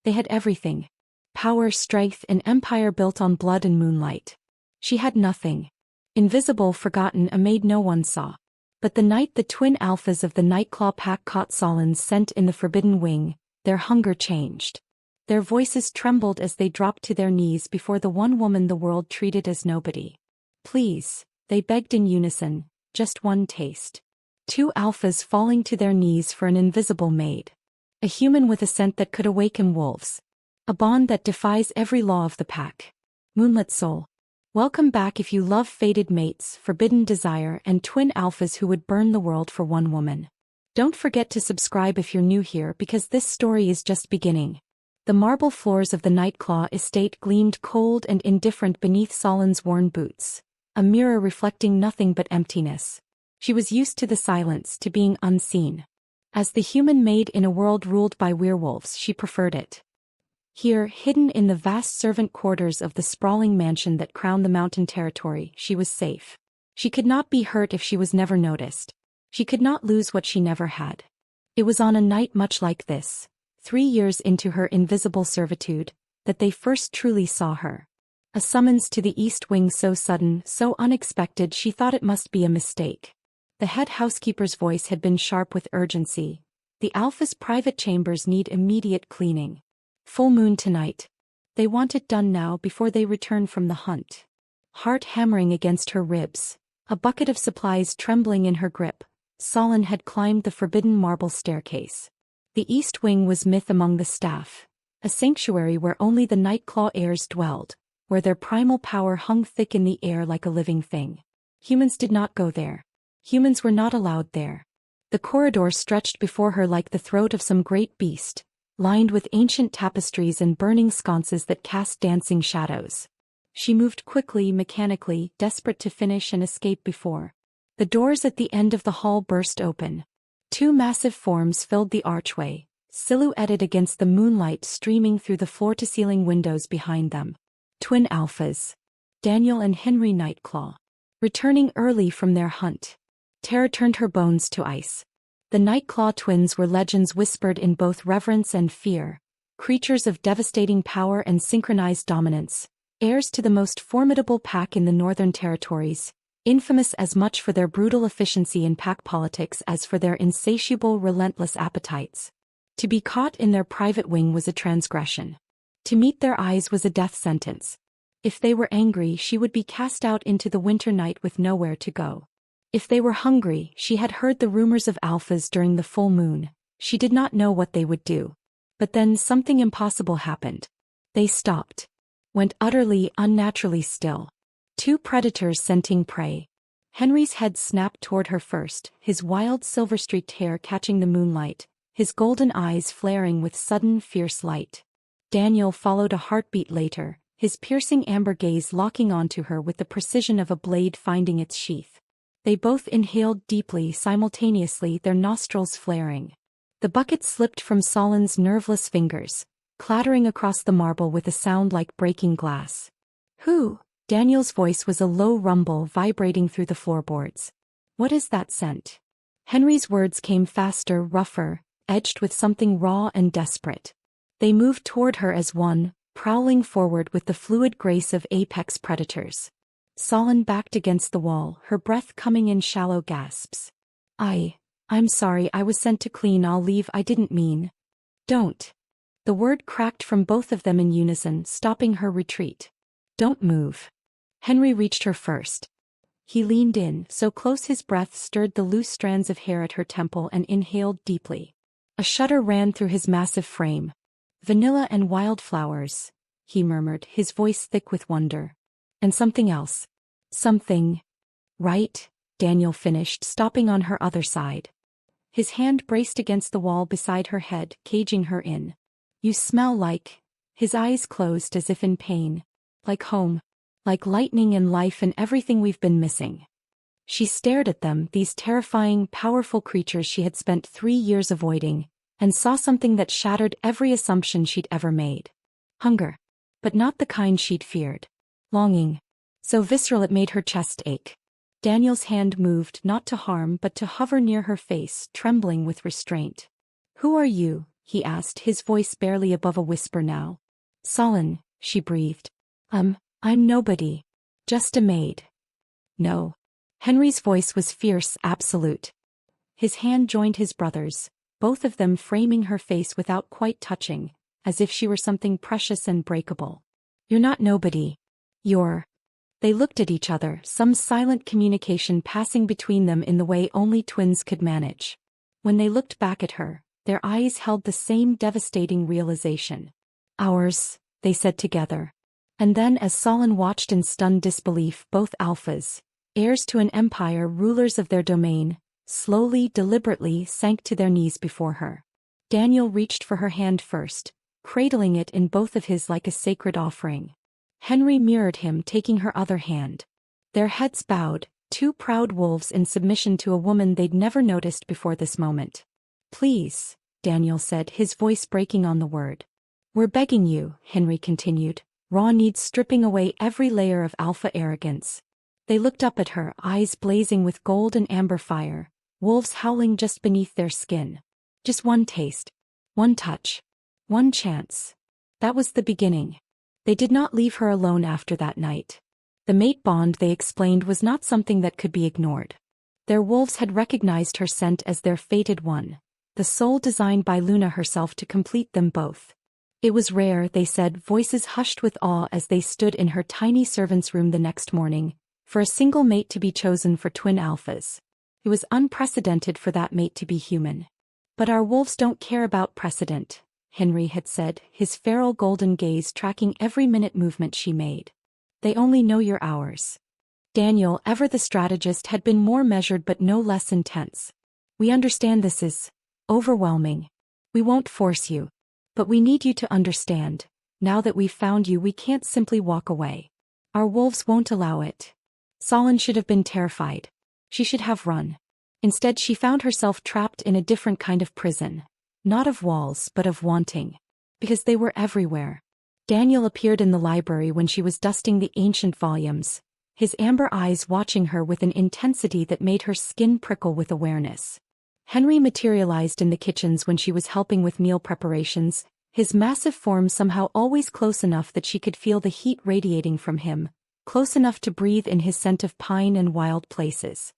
They had everything. Power, strength, an empire built on blood and moonlight. She had nothing. Invisible, forgotten, a maid no one saw. But the night the twin alphas of the Nightclaw pack caught Solin's scent in the Forbidden Wing, their hunger changed. Their voices trembled as they dropped to their knees before the one woman the world treated as nobody. Please, they begged in unison, just one taste. Two alphas falling to their knees for an invisible maid. A human with a scent that could awaken wolves. A bond that defies every law of the pack. Moonlit soul. Welcome back if you love fated mates, forbidden desire, and twin alphas who would burn the world for one woman. Don't forget to subscribe if you're new here because this story is just beginning. The marble floors of the Nightclaw estate gleamed cold and indifferent beneath Solin's worn boots, a mirror reflecting nothing but emptiness. She was used to the silence, to being unseen. As the human maid in a world ruled by werewolves, she preferred it. Here, hidden in the vast servant quarters of the sprawling mansion that crowned the mountain territory, she was safe. She could not be hurt if she was never noticed. She could not lose what she never had. It was on a night much like this, 3 years into her invisible servitude, that they first truly saw her. A summons to the East Wing so sudden, so unexpected, she thought it must be a mistake. The head housekeeper's voice had been sharp with urgency. The Alpha's private chambers need immediate cleaning. Full moon tonight. They want it done now before they return from the hunt. Heart hammering against her ribs, a bucket of supplies trembling in her grip, Solin had climbed the forbidden marble staircase. The East Wing was myth among the staff, a sanctuary where only the Nightclaw heirs dwelled, where their primal power hung thick in the air like a living thing. Humans did not go there. Humans were not allowed there. The corridor stretched before her like the throat of some great beast, lined with ancient tapestries and burning sconces that cast dancing shadows. She moved quickly, mechanically, desperate to finish and escape before. The doors at the end of the hall burst open. Two massive forms filled the archway, silhouetted against the moonlight streaming through the floor-to-ceiling windows behind them. Twin alphas. Daniel and Henry Nightclaw. Returning early from their hunt. Terror turned her bones to ice. The Nightclaw twins were legends whispered in both reverence and fear, creatures of devastating power and synchronized dominance, heirs to the most formidable pack in the Northern Territories, infamous as much for their brutal efficiency in pack politics as for their insatiable, relentless appetites. To be caught in their private wing was a transgression. To meet their eyes was a death sentence. If they were angry, she would be cast out into the winter night with nowhere to go. If they were hungry, she had heard the rumors of alphas during the full moon. She did not know what they would do. But then something impossible happened. They stopped. Went utterly, unnaturally still. Two predators scenting prey. Henry's head snapped toward her first, his wild silver-streaked hair catching the moonlight, his golden eyes flaring with sudden, fierce light. Daniel followed a heartbeat later, his piercing amber gaze locking onto her with the precision of a blade finding its sheath. They both inhaled deeply simultaneously, their nostrils flaring. The bucket slipped from Solin's nerveless fingers, clattering across the marble with a sound like breaking glass. Who? Daniel's voice was a low rumble vibrating through the floorboards. What is that scent? Henry's words came faster, rougher, edged with something raw and desperate. They moved toward her as one, prowling forward with the fluid grace of apex predators. Solin backed against the wall, her breath coming in shallow gasps. I'm sorry, I was sent to clean, I'll leave, I didn't mean. Don't. The word cracked from both of them in unison, stopping her retreat. Don't move. Henry reached her first. He leaned in, so close his breath stirred the loose strands of hair at her temple and inhaled deeply. A shudder ran through his massive frame. Vanilla and wildflowers, he murmured, his voice thick with wonder. And something else. Something. Right, Daniel finished, stopping on her other side. His hand braced against the wall beside her head, caging her in. You smell like. His eyes closed as if in pain. Like home. Like lightning and life and everything we've been missing. She stared at them, these terrifying, powerful creatures she had spent 3 years avoiding, and saw something that shattered every assumption she'd ever made. Hunger. But not the kind she'd feared. Longing. So visceral it made her chest ache. Daniel's hand moved, not to harm but to hover near her face, trembling with restraint. Who are you? he asked, his voice barely above a whisper now. Sullen, she breathed. I'm nobody. Just a maid. No. Henry's voice was fierce, absolute. His hand joined his brother's, both of them framing her face without quite touching, as if she were something precious and breakable. You're not nobody. You're. They looked at each other, some silent communication passing between them in the way only twins could manage. When they looked back at her, their eyes held the same devastating realization. Ours, they said together. And then as Solon watched in stunned disbelief, both alphas, heirs to an empire, rulers of their domain, slowly, deliberately sank to their knees before her. Daniel reached for her hand first, cradling it in both of his like a sacred offering. Henry mirrored him, taking her other hand. Their heads bowed, two proud wolves in submission to a woman they'd never noticed before this moment. Please, Daniel said, his voice breaking on the word. We're begging you, Henry continued, raw needs stripping away every layer of alpha arrogance. They looked up at her, eyes blazing with gold and amber fire, wolves howling just beneath their skin. Just one taste. One touch. One chance. That was the beginning. They did not leave her alone after that night. The mate bond, they explained, was not something that could be ignored. Their wolves had recognized her scent as their fated one, the soul designed by Luna herself to complete them both. It was rare, they said, voices hushed with awe as they stood in her tiny servant's room the next morning, for a single mate to be chosen for twin alphas. It was unprecedented for that mate to be human. But our wolves don't care about precedent, Henry had said, his feral golden gaze tracking every minute movement she made. They only know you're ours. Daniel, ever the strategist, had been more measured but no less intense. We understand this is overwhelming. We won't force you. But we need you to understand, now that we've found you, we can't simply walk away. Our wolves won't allow it. Solon should have been terrified. She should have run. Instead, she found herself trapped in a different kind of prison. Not of walls, but of wanting. Because they were everywhere. Daniel appeared in the library when she was dusting the ancient volumes, his amber eyes watching her with an intensity that made her skin prickle with awareness. Henry materialized in the kitchens when she was helping with meal preparations, his massive form somehow always close enough that she could feel the heat radiating from him, close enough to breathe in his scent of pine and wild places.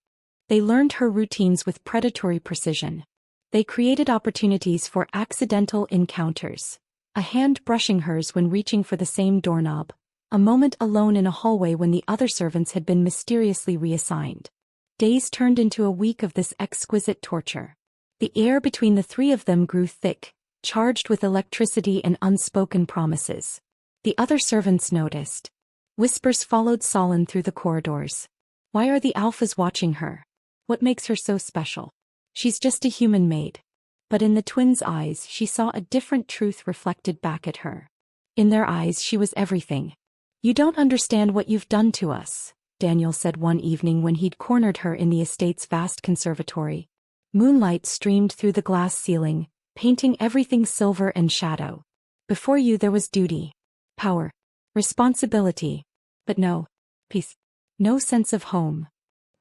They learned her routines with predatory precision. They created opportunities for accidental encounters. A hand brushing hers when reaching for the same doorknob, a moment alone in a hallway when the other servants had been mysteriously reassigned. Days turned into a week of this exquisite torture. The air between the three of them grew thick, charged with electricity and unspoken promises. The other servants noticed. Whispers followed Solon through the corridors. Why are the alphas watching her? What makes her so special? She's just a human maid. But in the twins' eyes she saw a different truth reflected back at her. In their eyes she was everything. You don't understand what you've done to us, Daniel said one evening when he'd cornered her in the estate's vast conservatory. Moonlight streamed through the glass ceiling, painting everything silver and shadow. Before you there was duty, power, responsibility, but no peace, no sense of home.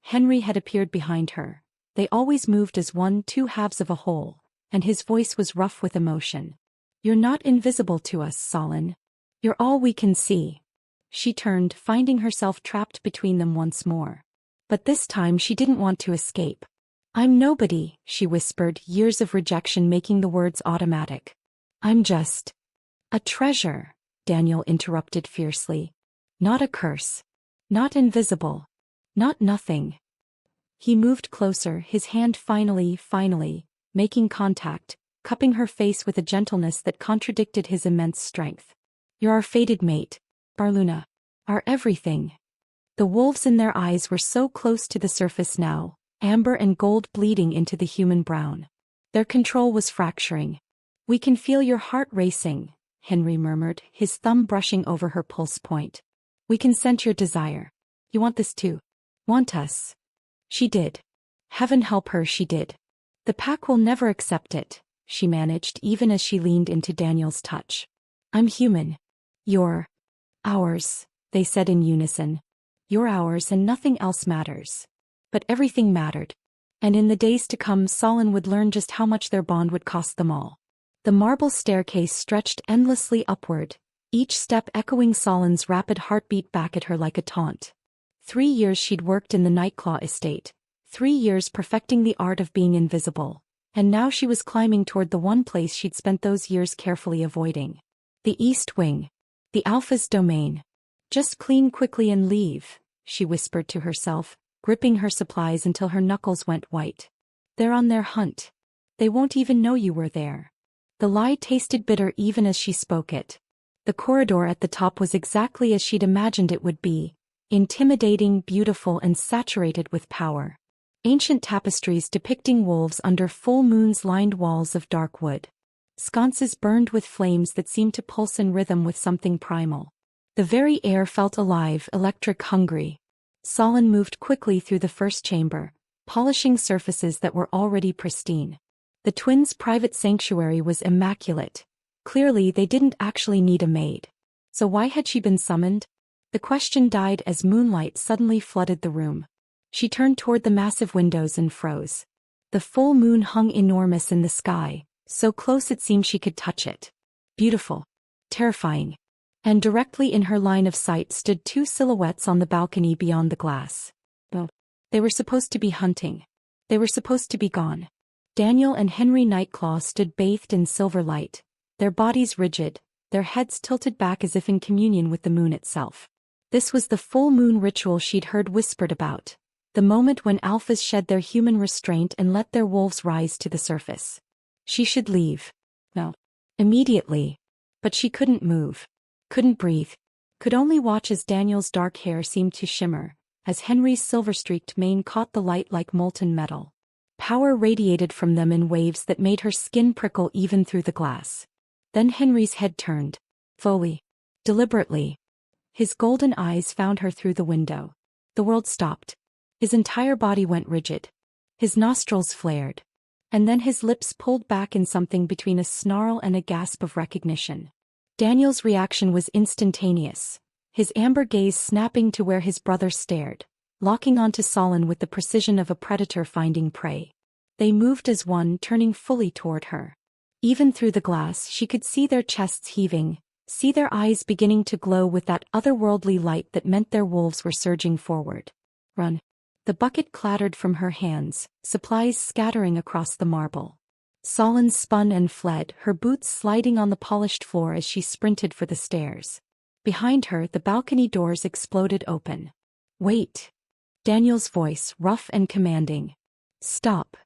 Henry had appeared behind her. They always moved as one, two halves of a whole, and his voice was rough with emotion. You're not invisible to us, Solon. You're all we can see. She turned, finding herself trapped between them once more. But this time she didn't want to escape. I'm nobody, she whispered, years of rejection making the words automatic. I'm just a treasure, Daniel interrupted fiercely. Not a curse. Not invisible. Not nothing. He moved closer, his hand finally, making contact, cupping her face with a gentleness that contradicted his immense strength. You're our fated mate, Barluna. Our everything. The wolves in their eyes were so close to the surface now, amber and gold bleeding into the human brown. Their control was fracturing. We can feel your heart racing, Henry murmured, his thumb brushing over her pulse point. We can sense your desire. You want this too. Want us. She did. Heaven help her, she did. The pack will never accept it, she managed even as she leaned into Daniel's touch. I'm human. You're ours, they said in unison. You're ours and nothing else matters. But everything mattered. And in the days to come Solon would learn just how much their bond would cost them all. The marble staircase stretched endlessly upward, each step echoing Solon's rapid heartbeat back at her like a taunt. 3 years she'd worked in the Nightclaw estate, 3 years perfecting the art of being invisible, and now she was climbing toward the one place she'd spent those years carefully avoiding. The East Wing. The Alpha's domain. Just clean quickly and leave, she whispered to herself, gripping her supplies until her knuckles went white. They're on their hunt. They won't even know you were there. The lie tasted bitter even as she spoke it. The corridor at the top was exactly as she'd imagined it would be, intimidating, beautiful, and saturated with power. Ancient tapestries depicting wolves under full moons lined walls of dark wood. Sconces burned with flames that seemed to pulse in rhythm with something primal. The very air felt alive, electric, hungry. Solon moved quickly through the first chamber, polishing surfaces that were already pristine. The twins' private sanctuary was immaculate. Clearly they didn't actually need a maid. So why had she been summoned? The question died as moonlight suddenly flooded the room. She turned toward the massive windows and froze. The full moon hung enormous in the sky, so close it seemed she could touch it. Beautiful. Terrifying. And directly in her line of sight stood 2 silhouettes on the balcony beyond the glass. Oh. They were supposed to be hunting. They were supposed to be gone. Daniel and Henry Nightclaw stood bathed in silver light, their bodies rigid, their heads tilted back as if in communion with the moon itself. This was the full moon ritual she'd heard whispered about. The moment when alphas shed their human restraint and let their wolves rise to the surface. She should leave. No. Immediately. But she couldn't move. Couldn't breathe. Could only watch as Daniel's dark hair seemed to shimmer, as Henry's silver-streaked mane caught the light like molten metal. Power radiated from them in waves that made her skin prickle even through the glass. Then Henry's head turned. Slowly. Deliberately. His golden eyes found her through the window. The world stopped. His entire body went rigid. His nostrils flared. And then his lips pulled back in something between a snarl and a gasp of recognition. Daniel's reaction was instantaneous, his amber gaze snapping to where his brother stared, locking onto Solon with the precision of a predator finding prey. They moved as one, turning fully toward her. Even through the glass she could see their chests heaving, see their eyes beginning to glow with that otherworldly light that meant their wolves were surging forward. Run. The bucket clattered from her hands, supplies scattering across the marble. Solon spun and fled, her boots sliding on the polished floor as she sprinted for the stairs. Behind her, the balcony doors exploded open. Wait. Daniel's voice, rough and commanding. Stop.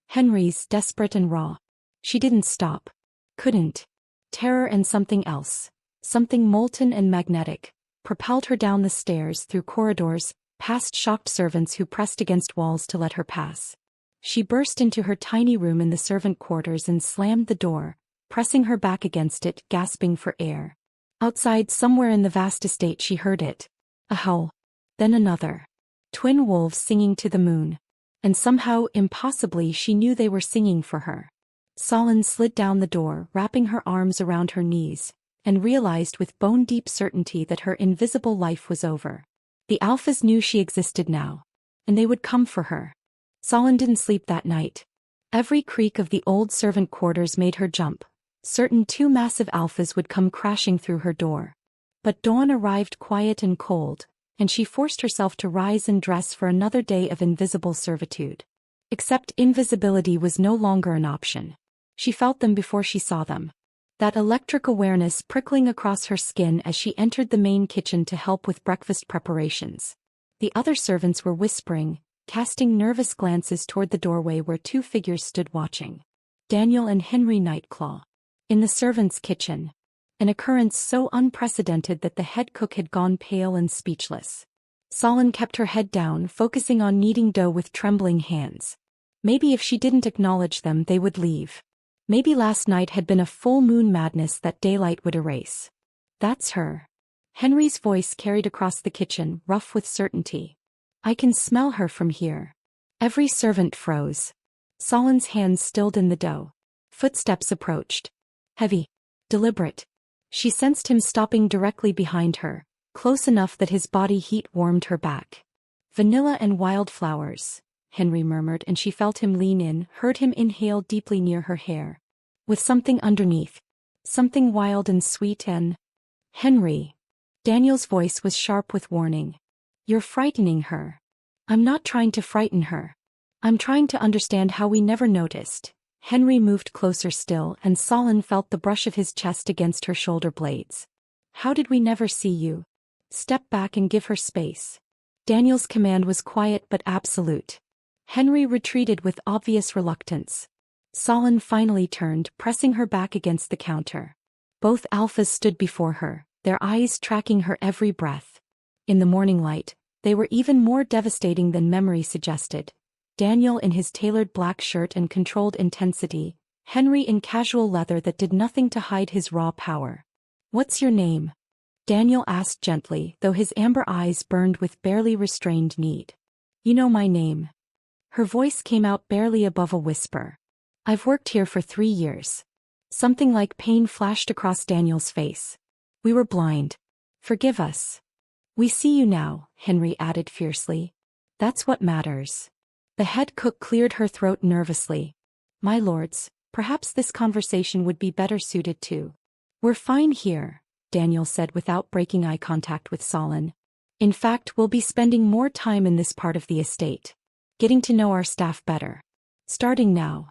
Henry's, desperate and raw. She didn't stop. Couldn't. Terror and something else, something molten and magnetic, propelled her down the stairs, through corridors, past shocked servants who pressed against walls to let her pass. She burst into her tiny room in the servant quarters and slammed the door, pressing her back against it, gasping for air. Outside, somewhere in the vast estate, she heard it. A howl. Then another. Twin wolves singing to the moon. And somehow, impossibly, she knew they were singing for her. Solon slid down the door, wrapping her arms around her knees, and realized with bone-deep certainty that her invisible life was over. The alphas knew she existed now. And they would come for her. Solon didn't sleep that night. Every creak of the old servant quarters made her jump, certain 2 massive alphas would come crashing through her door. But dawn arrived quiet and cold, and she forced herself to rise and dress for another day of invisible servitude. Except invisibility was no longer an option. She felt them before she saw them. That electric awareness prickling across her skin as she entered the main kitchen to help with breakfast preparations. The other servants were whispering, casting nervous glances toward the doorway where 2 figures stood watching. Daniel and Henry Nightclaw. In the servants' kitchen. An occurrence so unprecedented that the head cook had gone pale and speechless. Solon kept her head down, focusing on kneading dough with trembling hands. Maybe if she didn't acknowledge them, they would leave. Maybe last night had been a full moon madness that daylight would erase. That's her. Henry's voice carried across the kitchen, rough with certainty. I can smell her from here. Every servant froze. Solon's hands stilled in the dough. Footsteps approached. Heavy. Deliberate. She sensed him stopping directly behind her, close enough that his body heat warmed her back. Vanilla and wildflowers, Henry murmured, and she felt him lean in, heard him inhale deeply near her hair. with something underneath. Something wild and sweet and... Henry. Daniel's voice was sharp with warning. You're frightening her. I'm not trying to frighten her. I'm trying to understand how we never noticed. Henry moved closer still, and Solon felt the brush of his chest against her shoulder blades. How did we never see you? Step back and give her space. Daniel's command was quiet but absolute. Henry retreated with obvious reluctance. Solon finally turned, pressing her back against the counter. Both alphas stood before her, their eyes tracking her every breath. In the morning light, they were even more devastating than memory suggested. Daniel in his tailored black shirt and controlled intensity, Henry in casual leather that did nothing to hide his raw power. What's your name? Daniel asked gently, though his amber eyes burned with barely restrained need. You know my name. Her voice came out barely above a whisper. I've worked here for 3 years. Something like pain flashed across Daniel's face. We were blind. Forgive us. We see you now, Henry added fiercely. That's what matters. The head cook cleared her throat nervously. My lords, perhaps this conversation would be better suited to... We're fine here, Daniel said without breaking eye contact with Solon. In fact, we'll be spending more time in this part of the estate. Getting to know our staff better. Starting now.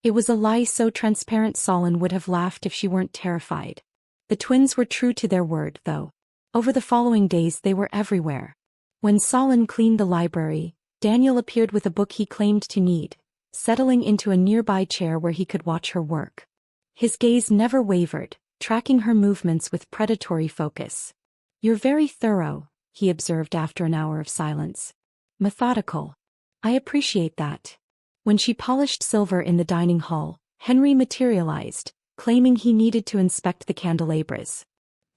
It was a lie so transparent Solon would have laughed if she weren't terrified. The twins were true to their word, though. Over the following days they were everywhere. When Solon cleaned the library, Daniel appeared with a book he claimed to need, settling into a nearby chair where he could watch her work. His gaze never wavered, tracking her movements with predatory focus. You're very thorough, he observed after an hour of silence. Methodical. I appreciate that. When she polished silver in the dining hall, Henry materialized, claiming he needed to inspect the candelabras.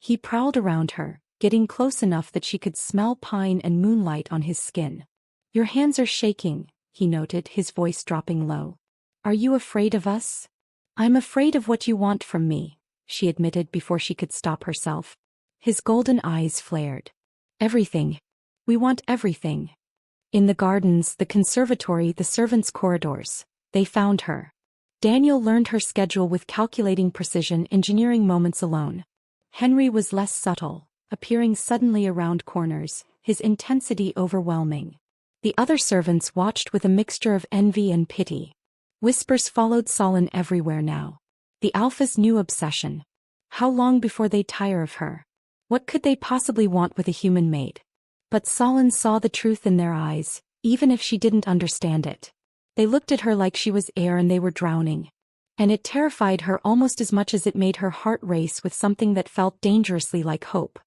He prowled around her, getting close enough that she could smell pine and moonlight on his skin. Your hands are shaking, he noted, his voice dropping low. Are you afraid of us? I'm afraid of what you want from me, she admitted before she could stop herself. His golden eyes flared. Everything. We want everything. In the gardens, the conservatory, the servants' corridors, they found her. Daniel learned her schedule with calculating precision, engineering moments alone. Henry was less subtle, appearing suddenly around corners, his intensity overwhelming. The other servants watched with a mixture of envy and pity. Whispers followed Solon everywhere now. The alpha's new obsession. How long before they tire of her? What could they possibly want with a human maid? But Solon saw the truth in their eyes, even if she didn't understand it. They looked at her like she was air and they were drowning. And it terrified her almost as much as it made her heart race with something that felt dangerously like hope.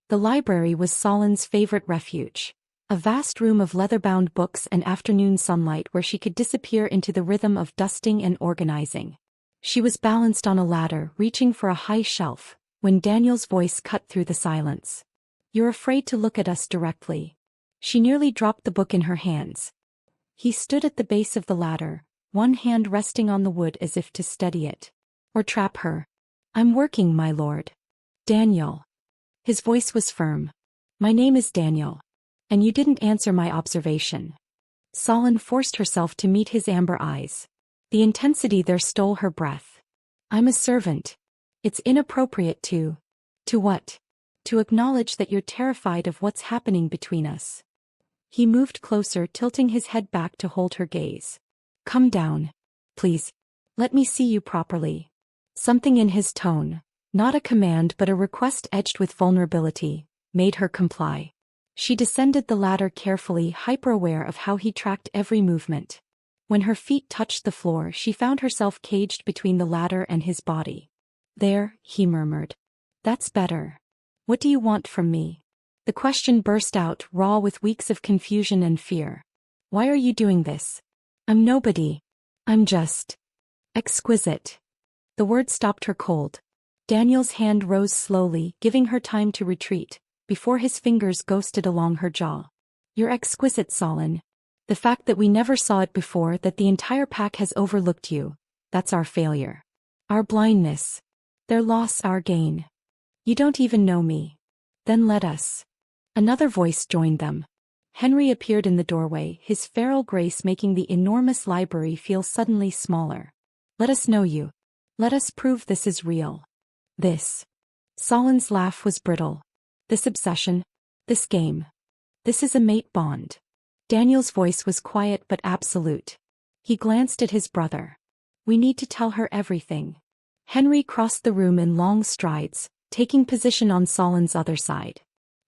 The library was Solon's favorite refuge. A vast room of leather-bound books and afternoon sunlight where she could disappear into the rhythm of dusting and organizing. She was balanced on a ladder, reaching for a high shelf, when Daniel's voice cut through the silence. You're afraid to look at us directly. She nearly dropped the book in her hands. He stood at the base of the ladder, one hand resting on the wood as if to steady it. Or trap her. I'm working, my lord. Daniel. His voice was firm. My name is Daniel. And you didn't answer my observation. Solon forced herself to meet his amber eyes. The intensity there stole her breath. I'm a servant. It's inappropriate to... To what? To acknowledge that you're terrified of what's happening between us. He moved closer, tilting his head back to hold her gaze. Come down. Please. Let me see you properly. Something in his tone, not a command but a request edged with vulnerability, made her comply. She descended the ladder carefully, hyper-aware of how he tracked every movement. When her feet touched the floor, she found herself caged between the ladder and his body. There, he murmured. That's better. What do you want from me? The question burst out, raw with weeks of confusion and fear. Why are you doing this? I'm nobody. I'm just... exquisite. The word stopped her cold. Daniel's hand rose slowly, giving her time to retreat, before his fingers ghosted along her jaw. You're exquisite, Solon. The fact that we never saw it before, that the entire pack has overlooked you, that's our failure. Our blindness. Their loss, our gain. You don't even know me. Then let us. Another voice joined them. Henry appeared in the doorway, his feral grace making the enormous library feel suddenly smaller. Let us know you. Let us prove this is real. This. Solon's laugh was brittle. This obsession. This game. This is a mate bond. Daniel's voice was quiet but absolute. He glanced at his brother. We need to tell her everything. Henry crossed the room in long strides, taking position on Solon's other side.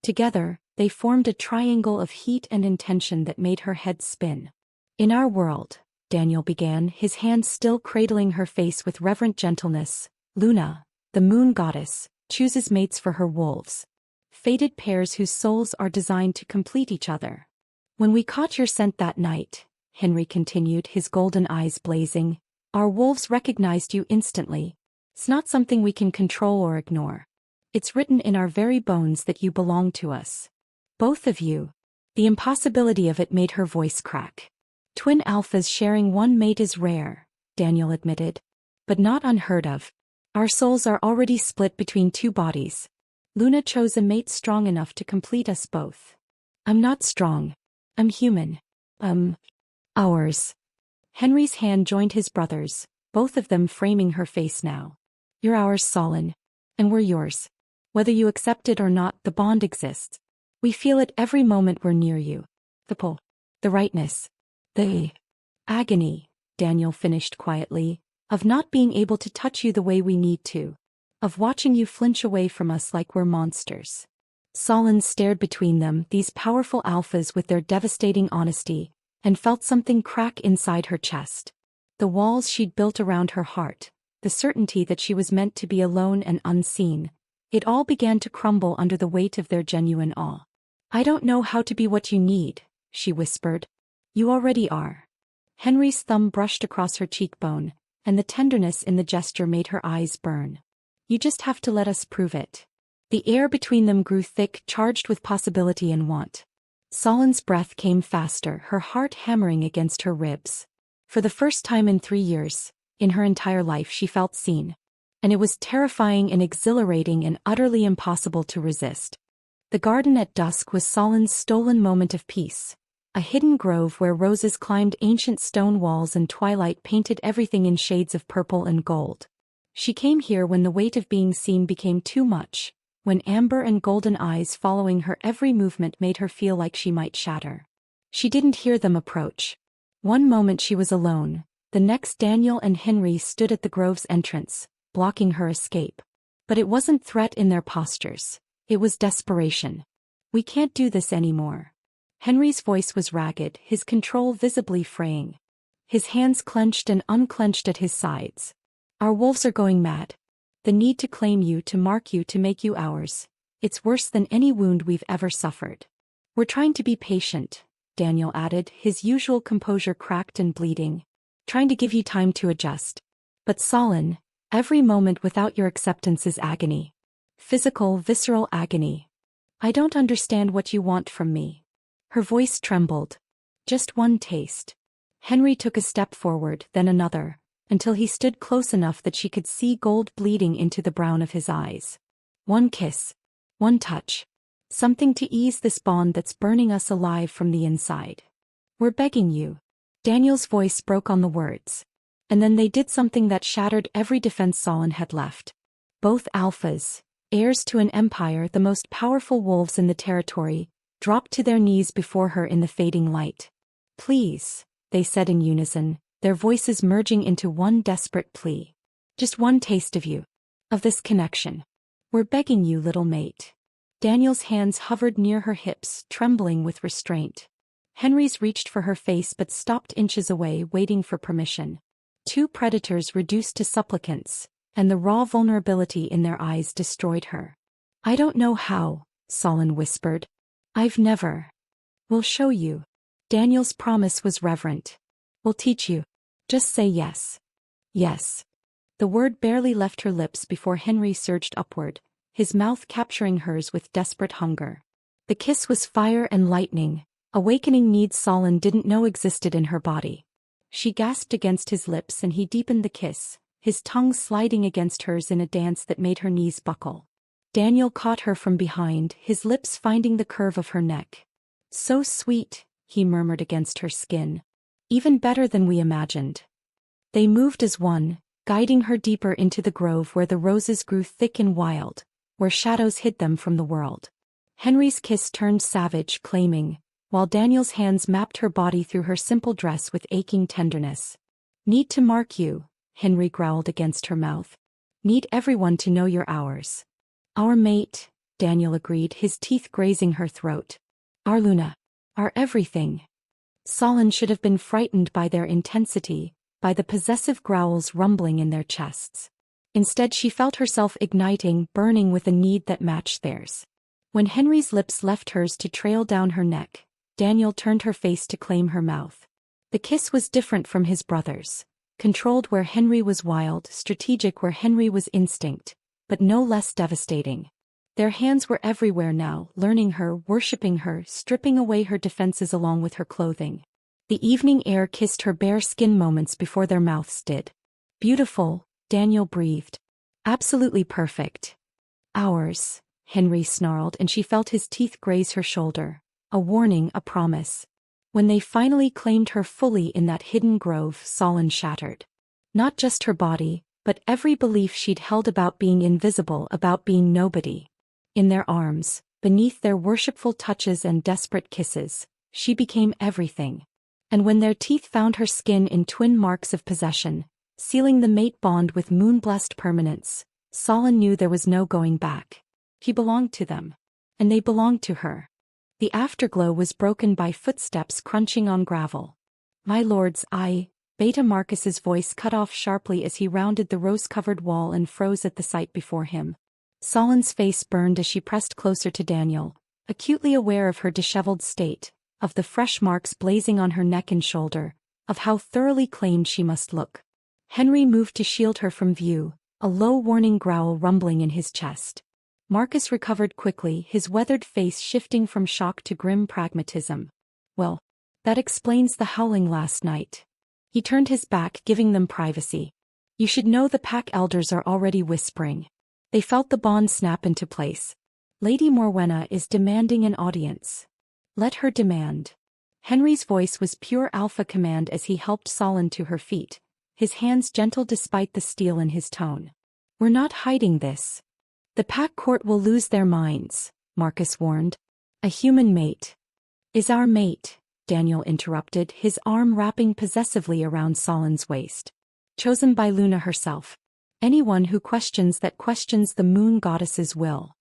Together, they formed a triangle of heat and intention that made her head spin. In our world, Daniel began, his hand still cradling her face with reverent gentleness, Luna, the moon goddess, chooses mates for her wolves. Fated pairs whose souls are designed to complete each other. When we caught your scent that night, Henry continued, his golden eyes blazing, our wolves recognized you instantly. It's not something we can control or ignore. It's written in our very bones that you belong to us. Both of you. The impossibility of it made her voice crack. Twin alphas sharing one mate is rare, Daniel admitted. But not unheard of. Our souls are already split between two bodies. Luna chose a mate strong enough to complete us both. I'm not strong. I'm human. Ours. Henry's hand joined his brother's, both of them framing her face now. You're ours, Solon. And we're yours. Whether you accept it or not, the bond exists. We feel it every moment we're near you. The pull. The rightness. The agony, Daniel finished quietly, of not being able to touch you the way we need to. Of watching you flinch away from us like we're monsters. Solon stared between them, these powerful alphas with their devastating honesty, and felt something crack inside her chest. The walls she'd built around her heart, the certainty that she was meant to be alone and unseen, it all began to crumble under the weight of their genuine awe. I don't know how to be what you need, she whispered. You already are. Henry's thumb brushed across her cheekbone, and the tenderness in the gesture made her eyes burn. You just have to let us prove it. The air between them grew thick, charged with possibility and want. Solon's breath came faster, her heart hammering against her ribs. For the first time in 3 years, in her entire life, she felt seen. And it was terrifying and exhilarating and utterly impossible to resist. The garden at dusk was Solon's stolen moment of peace. A hidden grove where roses climbed ancient stone walls and twilight painted everything in shades of purple and gold. She came here when the weight of being seen became too much, when amber and golden eyes following her every movement made her feel like she might shatter. She didn't hear them approach. One moment she was alone, the next Daniel and Henry stood at the grove's entrance, blocking her escape. But it wasn't threat in their postures, it was desperation. We can't do this anymore. Henry's voice was ragged, his control visibly fraying. His hands clenched and unclenched at his sides. Our wolves are going mad. The need to claim you, to mark you, to make you ours. It's worse than any wound we've ever suffered. We're trying to be patient, Daniel added, his usual composure cracked and bleeding. Trying to give you time to adjust. But Solon, every moment without your acceptance is agony. Physical, visceral agony. I don't understand what you want from me. Her voice trembled. Just one taste. Henry took a step forward, then another, until he stood close enough that she could see gold bleeding into the brown of his eyes. One kiss. One touch. Something to ease this bond that's burning us alive from the inside. We're begging you. Daniel's voice broke on the words. And then they did something that shattered every defense Solon had left. Both alphas, heirs to an empire, the most powerful wolves in the territory, dropped to their knees before her in the fading light. Please, they said in unison, their voices merging into one desperate plea. Just one taste of you. Of this connection. We're begging you, little mate. Daniel's hands hovered near her hips, trembling with restraint. Henry's reached for her face but stopped inches away, waiting for permission. Two predators reduced to supplicants, and the raw vulnerability in their eyes destroyed her. I don't know how, Solon whispered. I've never. We'll show you. Daniel's promise was reverent. We'll teach you. Just say yes. Yes. The word barely left her lips before Henry surged upward, his mouth capturing hers with desperate hunger. The kiss was fire and lightning, awakening needs Solon didn't know existed in her body. She gasped against his lips and he deepened the kiss, his tongue sliding against hers in a dance that made her knees buckle. Daniel caught her from behind, his lips finding the curve of her neck. So sweet, he murmured against her skin. Even better than we imagined. They moved as one, guiding her deeper into the grove where the roses grew thick and wild, where shadows hid them from the world. Henry's kiss turned savage, claiming, while Daniel's hands mapped her body through her simple dress with aching tenderness. Need to mark you, Henry growled against her mouth. Need everyone to know you're ours. Our mate, Daniel agreed, his teeth grazing her throat. Our Luna. Our everything. Solon should have been frightened by their intensity, by the possessive growls rumbling in their chests. Instead she felt herself igniting, burning with a need that matched theirs. When Henry's lips left hers to trail down her neck, Daniel turned her face to claim her mouth. The kiss was different from his brother's. Controlled where Henry was wild, strategic where Henry was instinct, but no less devastating. Their hands were everywhere now, learning her, worshipping her, stripping away her defenses along with her clothing. The evening air kissed her bare skin moments before their mouths did. Beautiful, Daniel breathed. Absolutely perfect. Ours, Henry snarled, and she felt his teeth graze her shoulder. A warning, a promise. When they finally claimed her fully in that hidden grove, Solon shattered. Not just her body, but every belief she'd held about being invisible, about being nobody. In their arms, beneath their worshipful touches and desperate kisses, she became everything. And when their teeth found her skin in twin marks of possession, sealing the mate bond with moon-blessed permanence, Solon knew there was no going back. He belonged to them. And they belonged to her. The afterglow was broken by footsteps crunching on gravel. My lords, Beta Marcus's voice cut off sharply as he rounded the rose-covered wall and froze at the sight before him. Solon's face burned as she pressed closer to Daniel, acutely aware of her disheveled state, of the fresh marks blazing on her neck and shoulder, of how thoroughly claimed she must look. Henry moved to shield her from view, a low warning growl rumbling in his chest. Marcus recovered quickly, his weathered face shifting from shock to grim pragmatism. Well, that explains the howling last night. He turned his back, giving them privacy. You should know the pack elders are already whispering. They felt the bond snap into place. Lady Morwenna is demanding an audience. Let her demand. Henry's voice was pure alpha command as he helped Solon to her feet, his hands gentle despite the steel in his tone. We're not hiding this. The pack court will lose their minds, Marcus warned. A human mate. Is our mate, Daniel interrupted, his arm wrapping possessively around Solon's waist. Chosen by Luna herself. Anyone who questions that questions the moon goddess's will.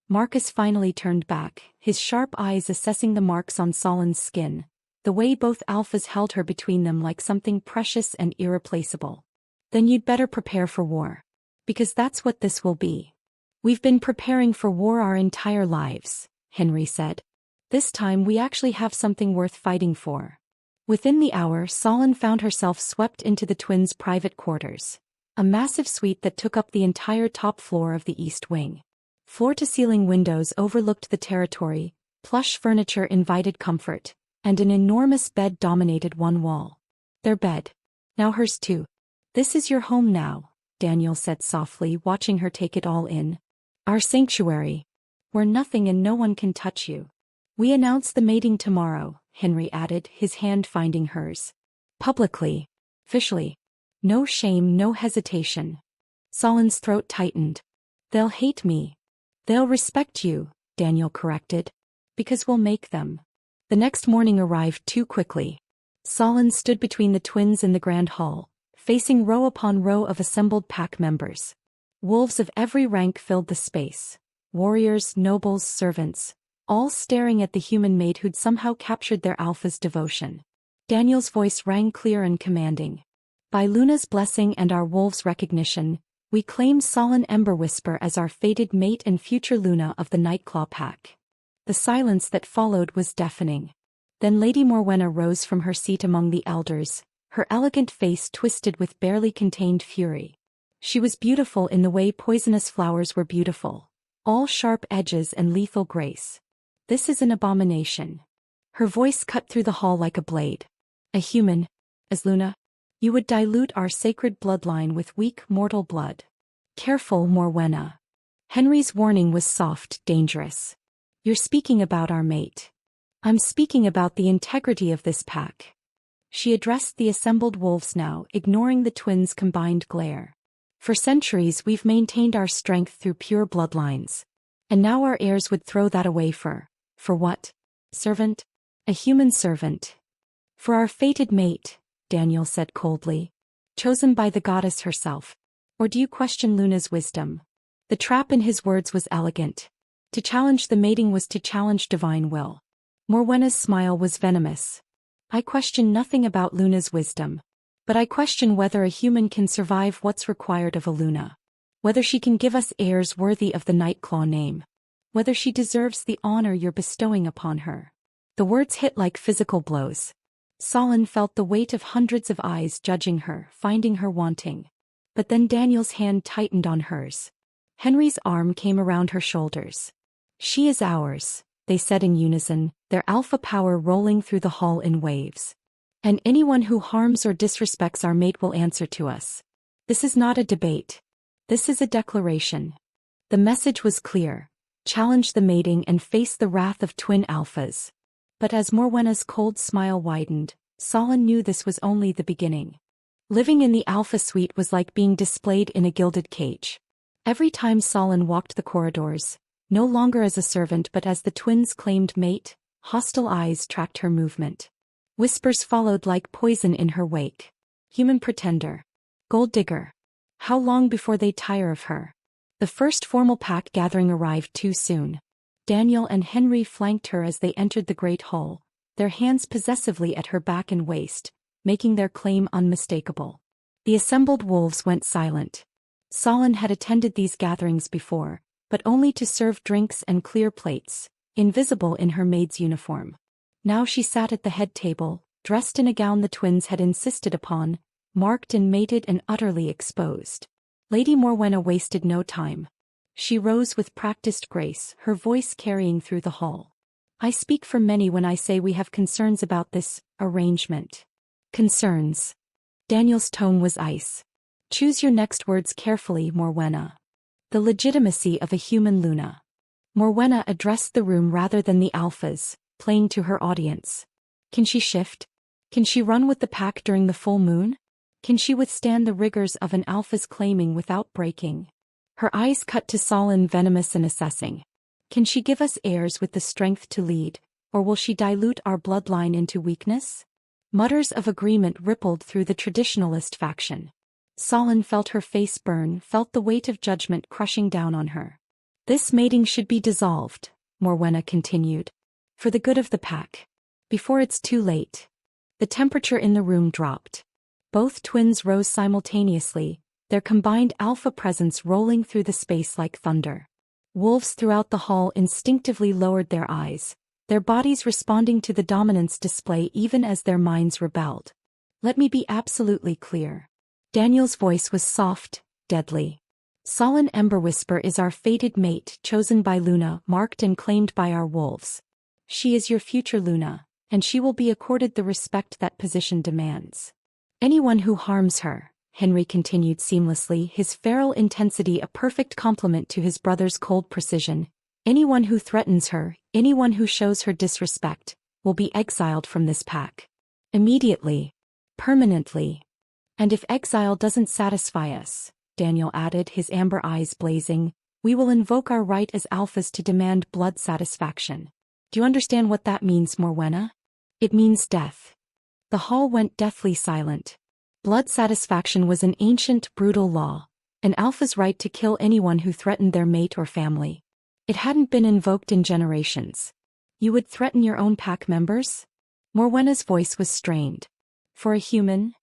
Marcus finally turned back, his sharp eyes assessing the marks on Solon's skin, the way both alphas held her between them like something precious and irreplaceable. Then you'd better prepare for war. Because that's what this will be. We've been preparing for war our entire lives, Henry said. This time we actually have something worth fighting for. Within the hour, Solon found herself swept into the twins' private quarters. A massive suite that took up the entire top floor of the east wing. Floor-to-ceiling windows overlooked the territory, plush furniture invited comfort, and an enormous bed dominated one wall. Their bed. Now hers too. This is your home now, Daniel said softly, watching her take it all in. Our sanctuary. Where nothing and no one can touch you. We announce the mating tomorrow, Henry added, his hand finding hers. Publicly. Officially. No shame, no hesitation. Solon's throat tightened. They'll hate me. They'll respect you, Daniel corrected. Because we'll make them. The next morning arrived too quickly. Solon stood between the twins in the grand hall, facing row upon row of assembled pack members. Wolves of every rank filled the space. Warriors, nobles, servants, all staring at the human maid who'd somehow captured their alpha's devotion. Daniel's voice rang clear and commanding. By Luna's blessing and our wolves' recognition, we claim Solon Emberwhisper as our fated mate and future Luna of the Nightclaw pack. The silence that followed was deafening. Then Lady Morwenna rose from her seat among the elders, her elegant face twisted with barely contained fury. She was beautiful in the way poisonous flowers were beautiful, all sharp edges and lethal grace. This is an abomination. Her voice cut through the hall like a blade. A human, as Luna, you would dilute our sacred bloodline with weak mortal blood. Careful, Morwenna. Henry's warning was soft, dangerous. You're speaking about our mate. I'm speaking about the integrity of this pack. She addressed the assembled wolves now, ignoring the twins' combined glare. For centuries we've maintained our strength through pure bloodlines. And now our heirs would throw that away for what? Servant? A human servant. For our fated mate, Daniel said coldly. Chosen by the goddess herself. Or do you question Luna's wisdom? The trap in his words was elegant. To challenge the mating was to challenge divine will. Morwenna's smile was venomous. I question nothing about Luna's wisdom. But I question whether a human can survive what's required of a Luna. Whether she can give us heirs worthy of the Nightclaw name. Whether she deserves the honor you're bestowing upon her. The words hit like physical blows. Solon felt the weight of hundreds of eyes judging her, finding her wanting. But then Daniel's hand tightened on hers. Henry's arm came around her shoulders. She is ours, they said in unison, their alpha power rolling through the hall in waves. And anyone who harms or disrespects our mate will answer to us. This is not a debate. This is a declaration. The message was clear. Challenge the mating and face the wrath of twin alphas. But as Morwenna's cold smile widened, Solon knew this was only the beginning. Living in the Alpha Suite was like being displayed in a gilded cage. Every time Solon walked the corridors, no longer as a servant but as the twins' claimed mate, hostile eyes tracked her movement. Whispers followed like poison in her wake. Human pretender. Gold digger. How long before they tire of her? The first formal pack gathering arrived too soon. Daniel and Henry flanked her as they entered the great hall, their hands possessively at her back and waist, making their claim unmistakable. The assembled wolves went silent. Solon had attended these gatherings before, but only to serve drinks and clear plates, invisible in her maid's uniform. Now she sat at the head table, dressed in a gown the twins had insisted upon, marked and mated and utterly exposed. Lady Morwenna wasted no time. She rose with practiced grace, her voice carrying through the hall. I speak for many when I say we have concerns about this arrangement. Concerns. Daniel's tone was ice. Choose your next words carefully, Morwenna. The legitimacy of a human Luna. Morwenna addressed the room rather than the alphas, playing to her audience. Can she shift? Can she run with the pack during the full moon? Can she withstand the rigors of an alpha's claiming without breaking? Her eyes cut to Solon, venomous and assessing. Can she give us heirs with the strength to lead, or will she dilute our bloodline into weakness? Mutters of agreement rippled through the traditionalist faction. Solon felt her face burn, felt the weight of judgment crushing down on her. This mating should be dissolved, Morwenna continued. For the good of the pack. Before it's too late. The temperature in the room dropped. Both twins rose simultaneously, their combined alpha presence rolling through the space like thunder. Wolves throughout the hall instinctively lowered their eyes, their bodies responding to the dominance display even as their minds rebelled. Let me be absolutely clear. Daniel's voice was soft, deadly. Solon Emberwhisper is our fated mate, chosen by Luna, marked and claimed by our wolves. She is your future Luna, and she will be accorded the respect that position demands. Anyone who harms her, Henry continued seamlessly, his feral intensity a perfect complement to his brother's cold precision, anyone who threatens her, anyone who shows her disrespect, will be exiled from this pack. Immediately. Permanently. And if exile doesn't satisfy us, Daniel added, his amber eyes blazing, we will invoke our right as alphas to demand blood satisfaction. Do you understand what that means, Morwenna? It means death. The hall went deathly silent. Blood satisfaction was an ancient, brutal law, an alpha's right to kill anyone who threatened their mate or family. It hadn't been invoked in generations. You would threaten your own pack members? Morwenna's voice was strained. For a human?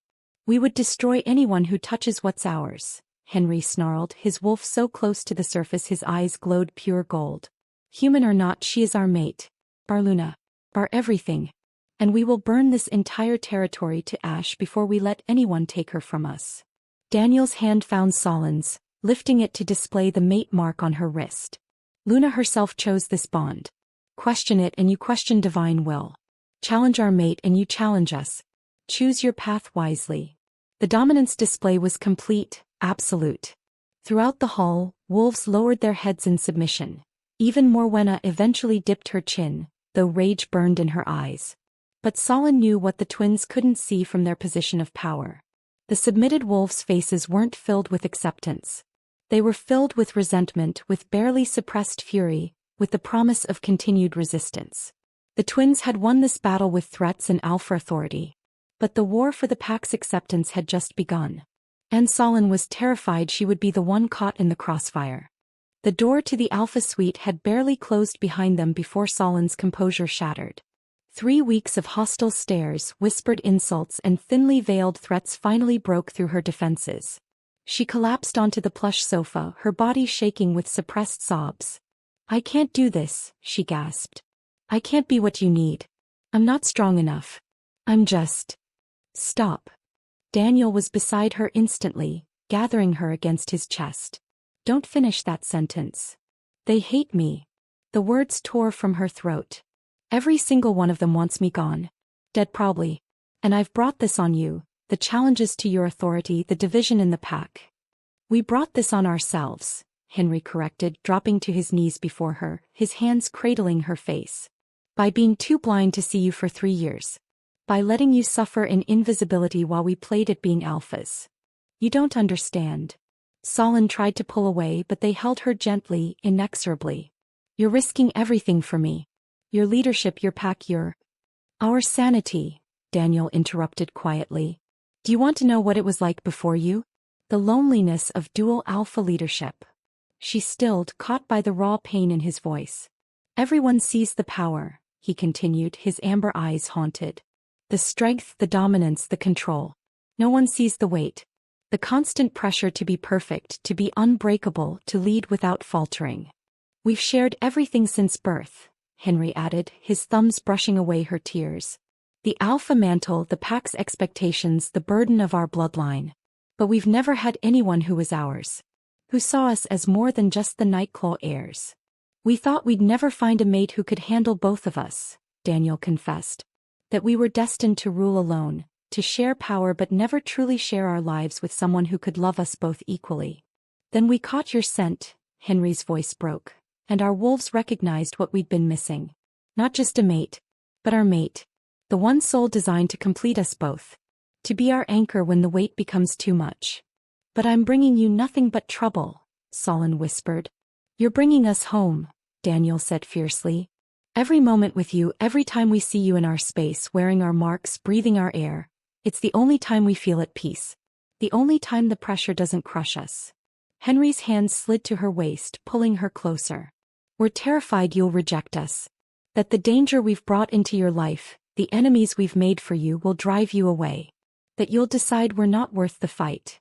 We would destroy anyone who touches what's ours, Henry snarled, his wolf so close to the surface his eyes glowed pure gold. Human or not, she is our mate. Bar Luna. Bar everything. And we will burn this entire territory to ash before we let anyone take her from us. Daniel's hand found Solon's, lifting it to display the mate mark on her wrist. Luna herself chose this bond. Question it and you question divine will. Challenge our mate and you challenge us. Choose your path wisely. The dominance display was complete, absolute. Throughout the hall, wolves lowered their heads in submission. Even Morwenna eventually dipped her chin, though rage burned in her eyes. But Solon knew what the twins couldn't see from their position of power. The submitted wolves' faces weren't filled with acceptance. They were filled with resentment, with barely suppressed fury, with the promise of continued resistance. The twins had won this battle with threats and alpha authority. But the war for the pack's acceptance had just begun. And Solon was terrified she would be the one caught in the crossfire. The door to the alpha suite had barely closed behind them before Solon's composure shattered. 3 weeks of hostile stares, whispered insults, and thinly veiled threats finally broke through her defenses. She collapsed onto the plush sofa, her body shaking with suppressed sobs. "I can't do this," she gasped. "I can't be what you need. I'm not strong enough. I'm just—" "Stop." Daniel was beside her instantly, gathering her against his chest. "Don't finish that sentence. They hate me." The words tore from her throat. "Every single one of them wants me gone. Dead probably. And I've brought this on you, the challenges to your authority, the division in the pack." "We brought this on ourselves," Henry corrected, dropping to his knees before her, his hands cradling her face. "By being too blind to see you for 3 years. By letting you suffer in invisibility while we played at being alphas. You don't understand." Solon tried to pull away, but they held her gently, inexorably. "You're risking everything for me. Your leadership, your pack, our sanity," Daniel interrupted quietly. "Do you want to know what it was like before you? The loneliness of dual alpha leadership." She stilled, caught by the raw pain in his voice. "Everyone sees the power," he continued, his amber eyes haunted. "The strength, the dominance, the control. No one sees the weight. The constant pressure to be perfect, to be unbreakable, to lead without faltering. We've shared everything since birth," Henry added, his thumbs brushing away her tears. "The alpha mantle, the pack's expectations, the burden of our bloodline. But we've never had anyone who was ours. Who saw us as more than just the Nightclaw heirs. We thought we'd never find a mate who could handle both of us," Daniel confessed. "That we were destined to rule alone, to share power but never truly share our lives with someone who could love us both equally. Then we caught your scent," Henry's voice broke, "and our wolves recognized what we'd been missing. Not just a mate, but our mate. The one soul designed to complete us both. To be our anchor when the weight becomes too much." "But I'm bringing you nothing but trouble," Solon whispered. "You're bringing us home," Daniel said fiercely. "Every moment with you, every time we see you in our space, wearing our marks, breathing our air, it's the only time we feel at peace. The only time the pressure doesn't crush us." Henry's hands slid to her waist, pulling her closer. "We're terrified you'll reject us. That the danger we've brought into your life, the enemies we've made for you, will drive you away. That you'll decide we're not worth the fight."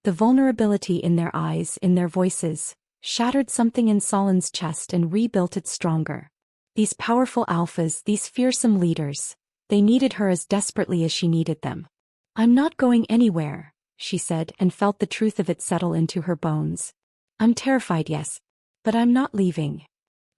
The vulnerability in their eyes, in their voices, shattered something in Solon's chest and rebuilt it stronger. These powerful alphas, these fearsome leaders, they needed her as desperately as she needed them. "I'm not going anywhere," she said, and felt the truth of it settle into her bones. "I'm terrified, yes. But I'm not leaving."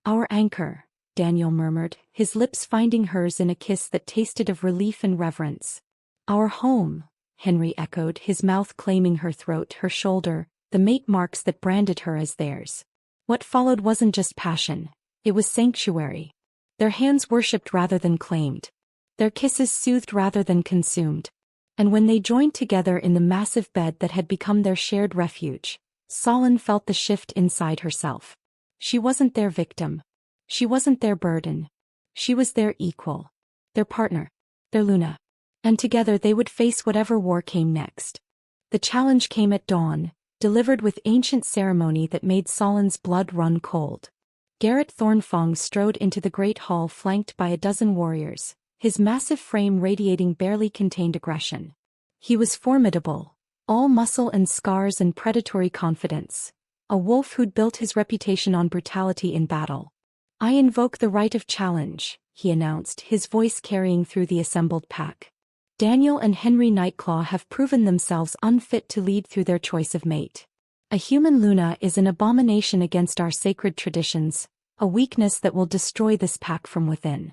"Our anchor," Daniel murmured, his lips finding hers in a kiss that tasted of relief and reverence. "Our home," Henry echoed, his mouth claiming her throat, her shoulder, the mate marks that branded her as theirs. What followed wasn't just passion, it was sanctuary. Their hands worshipped rather than claimed. Their kisses soothed rather than consumed. And when they joined together in the massive bed that had become their shared refuge, Solon felt the shift inside herself. She wasn't their victim. She wasn't their burden. She was their equal. Their partner. Their Luna. And together they would face whatever war came next. The challenge came at dawn, delivered with ancient ceremony that made Solon's blood run cold. Garrett Thornfong strode into the great hall flanked by a dozen warriors, his massive frame radiating barely contained aggression. He was formidable, all muscle and scars and predatory confidence, a wolf who'd built his reputation on brutality in battle. "I invoke the right of challenge," he announced, his voice carrying through the assembled pack. "Daniel and Henry Nightclaw have proven themselves unfit to lead through their choice of mate. A human Luna is an abomination against our sacred traditions, a weakness that will destroy this pack from within."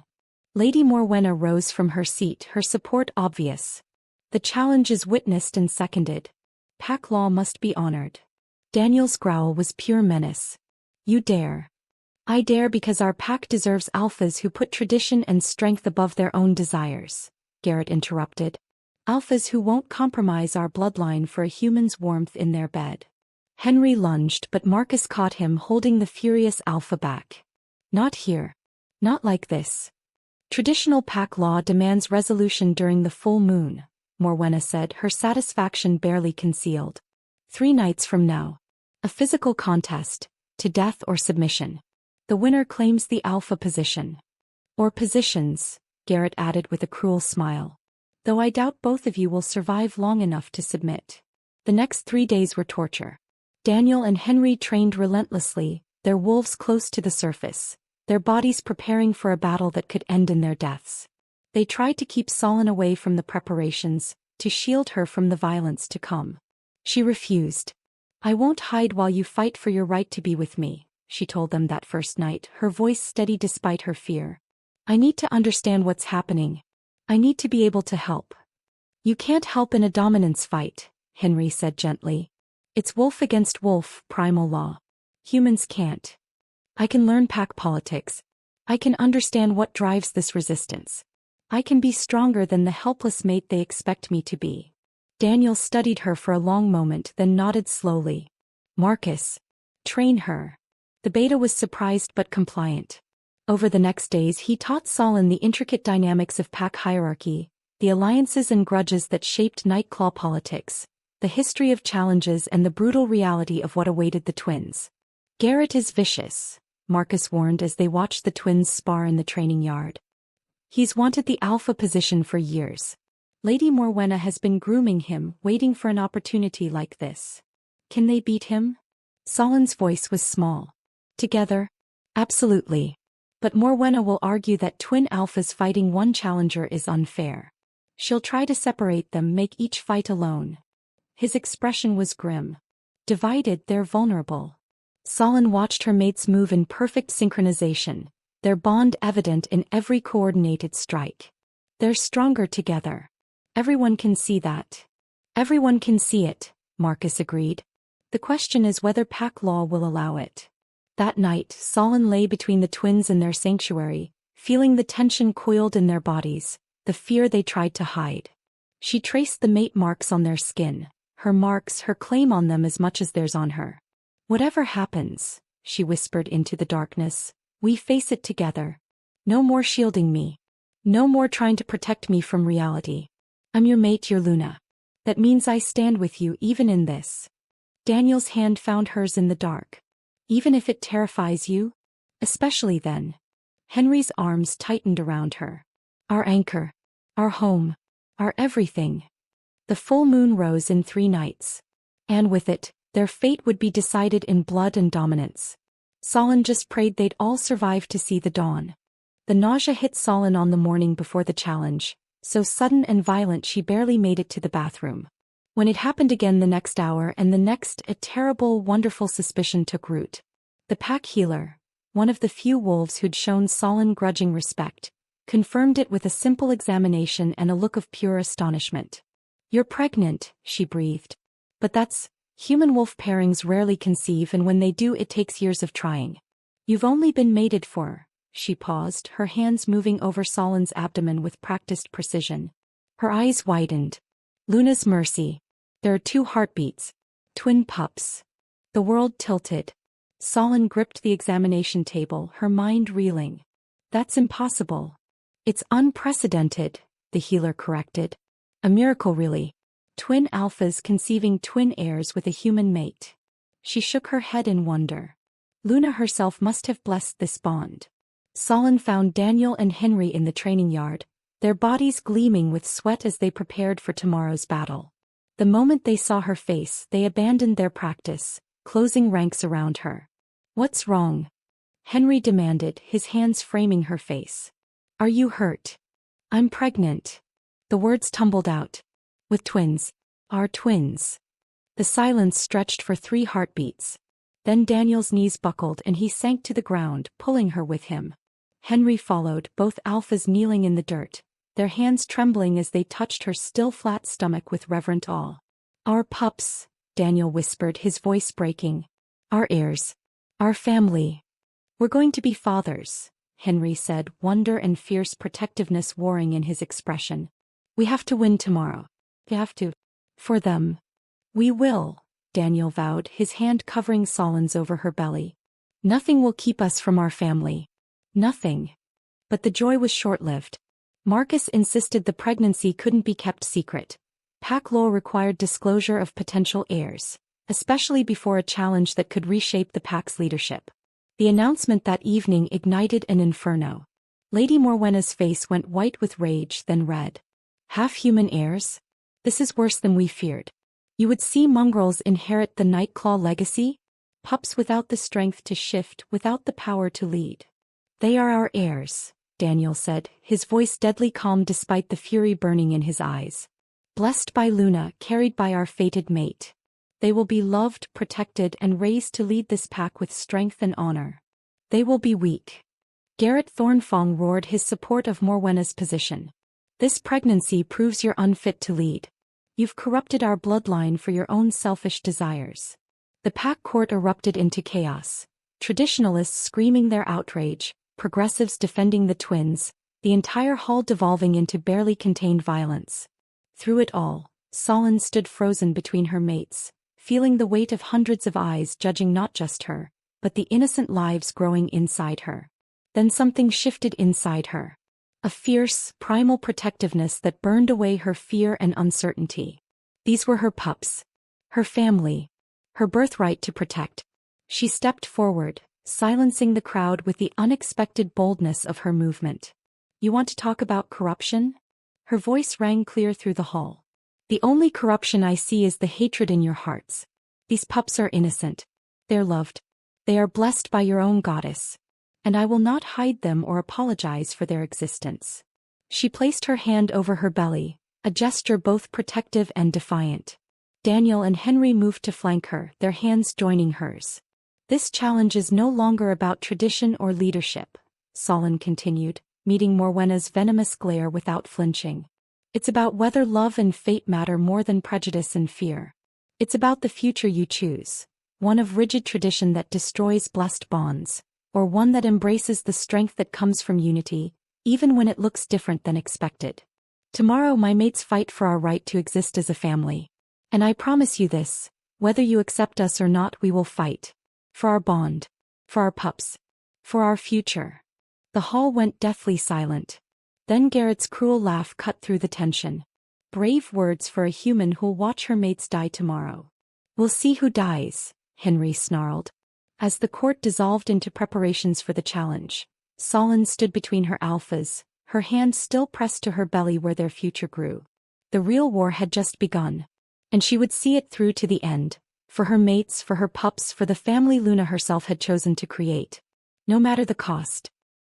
Lady Morwenna rose from her seat, her support obvious. "The challenge is witnessed and seconded. Pack law must be honored." Daniel's growl was pure menace. "You dare." "I dare because our pack deserves alphas who put tradition and strength above their own desires," Garrett interrupted. Alphas who won't compromise our bloodline for a human's warmth in their bed. Henry lunged, but Marcus caught him, holding the furious alpha back. Not here. Not like this. Traditional pack law demands resolution during the full moon, Morwenna said, her satisfaction barely concealed. 3 nights from now. A physical contest, to death or submission. The winner claims the alpha position. Or positions, Garrett added with a cruel smile. Though I doubt both of you will survive long enough to submit. The next 3 days were torture. Daniel and Henry trained relentlessly, their wolves close to the surface, their bodies preparing for a battle that could end in their deaths. They tried to keep Solon away from the preparations, to shield her from the violence to come. She refused. I won't hide while you fight for your right to be with me, she told them that first night, her voice steady despite her fear. I need to understand what's happening. I need to be able to help. You can't help in a dominance fight, Henry said gently. It's wolf against wolf, primal law. Humans can't. I can learn pack politics. I can understand what drives this resistance. I can be stronger than the helpless mate they expect me to be. Daniel studied her for a long moment, then nodded slowly. Marcus. Train her. The beta was surprised but compliant. Over the next days he taught Solon the intricate dynamics of pack hierarchy, the alliances and grudges that shaped Nightclaw politics, the history of challenges and the brutal reality of what awaited the twins. Garrett is vicious, Marcus warned as they watched the twins spar in the training yard. He's wanted the alpha position for years. Lady Morwenna has been grooming him, waiting for an opportunity like this. Can they beat him? Solon's voice was small. Together? Absolutely. But Morwenna will argue that twin alphas fighting one challenger is unfair. She'll try to separate them, make each fight alone. His expression was grim. Divided, they're vulnerable. Solon watched her mates move in perfect synchronization, their bond evident in every coordinated strike. They're stronger together. Everyone can see that. Everyone can see it, Marcus agreed. The question is whether pack law will allow it. That night, Solon lay between the twins in their sanctuary, feeling the tension coiled in their bodies, the fear they tried to hide. She traced the mate marks on their skin, her marks, her claim on them as much as theirs on her. Whatever happens, she whispered into the darkness, we face it together. No more shielding me. No more trying to protect me from reality. I'm your mate, your Luna. That means I stand with you even in this. Daniel's hand found hers in the dark. Even if it terrifies you? Especially then. Henry's arms tightened around her. Our anchor. Our home. Our everything. The full moon rose in 3 nights. And with it, their fate would be decided in blood and dominance. Solon just prayed they'd all survive to see the dawn. The nausea hit Solon on the morning before the challenge, so sudden and violent she barely made it to the bathroom. When it happened again the next hour and the next, a terrible, wonderful suspicion took root. The pack healer, one of the few wolves who'd shown Solon grudging respect, confirmed it with a simple examination and a look of pure astonishment. You're pregnant, she breathed. But that's, human-wolf pairings rarely conceive, and when they do it takes years of trying. You've only been mated for, she paused, her hands moving over Solon's abdomen with practiced precision. Her eyes widened. Luna's mercy. There are 2 heartbeats. Twin pups. The world tilted. Solon gripped the examination table, her mind reeling. That's impossible. It's unprecedented, the healer corrected. A miracle really. Twin alphas conceiving twin heirs with a human mate. She shook her head in wonder. Luna herself must have blessed this bond. Solon found Daniel and Henry in the training yard, their bodies gleaming with sweat as they prepared for tomorrow's battle. The moment they saw her face, they abandoned their practice, closing ranks around her. What's wrong? Henry demanded, his hands framing her face. Are you hurt? I'm pregnant. The words tumbled out. With twins. Our twins. The silence stretched for 3 heartbeats. Then Daniel's knees buckled and he sank to the ground, pulling her with him. Henry followed, both alphas kneeling in the dirt, their hands trembling as they touched her still flat stomach with reverent awe. Our pups, Daniel whispered, his voice breaking. Our heirs. Our family. We're going to be fathers, Henry said, wonder and fierce protectiveness warring in his expression. We have to win tomorrow. You have to. For them. We will, Daniel vowed, his hand covering Solon's over her belly. Nothing will keep us from our family. Nothing. But the joy was short-lived. Marcus insisted the pregnancy couldn't be kept secret. Pack law required disclosure of potential heirs, especially before a challenge that could reshape the pack's leadership. The announcement that evening ignited an inferno. Lady Morwenna's face went white with rage, then red. Half-human heirs? This is worse than we feared. You would see mongrels inherit the Nightclaw legacy? Pups without the strength to shift, without the power to lead. They are our heirs, Daniel said, his voice deadly calm despite the fury burning in his eyes. Blessed by Luna, carried by our fated mate. They will be loved, protected, and raised to lead this pack with strength and honor. They will be weak. Garrett Thornfong roared his support of Morwenna's position. This pregnancy proves you're unfit to lead. You've corrupted our bloodline for your own selfish desires. The pack court erupted into chaos. Traditionalists screaming their outrage, progressives defending the twins, the entire hall devolving into barely contained violence. Through it all, Solon stood frozen between her mates, feeling the weight of hundreds of eyes judging not just her, but the innocent lives growing inside her. Then something shifted inside her. A fierce, primal protectiveness that burned away her fear and uncertainty. These were her pups. Her family. Her birthright to protect. She stepped forward, silencing the crowd with the unexpected boldness of her movement. You want to talk about corruption? Her voice rang clear through the hall. The only corruption I see is the hatred in your hearts. These pups are innocent. They're loved. They are blessed by your own goddess. And I will not hide them or apologize for their existence. She placed her hand over her belly, a gesture both protective and defiant. Daniel and Henry moved to flank her, their hands joining hers. This challenge is no longer about tradition or leadership, Solon continued, meeting Morwenna's venomous glare without flinching. It's about whether love and fate matter more than prejudice and fear. It's about the future you choose, one of rigid tradition that destroys blessed bonds, or one that embraces the strength that comes from unity, even when it looks different than expected. Tomorrow my mates fight for our right to exist as a family. And I promise you this, whether you accept us or not, we will fight. For our bond. For our pups. For our future. The hall went deathly silent. Then Garrett's cruel laugh cut through the tension. Brave words for a human who'll watch her mates die tomorrow. We'll see who dies, Henry snarled. As the court dissolved into preparations for the challenge, Solon stood between her alphas, her hand still pressed to her belly where their future grew. The real war had just begun. And she would see it through to the end, for her mates, for her pups, for the family Luna herself had chosen to create. No matter the cost.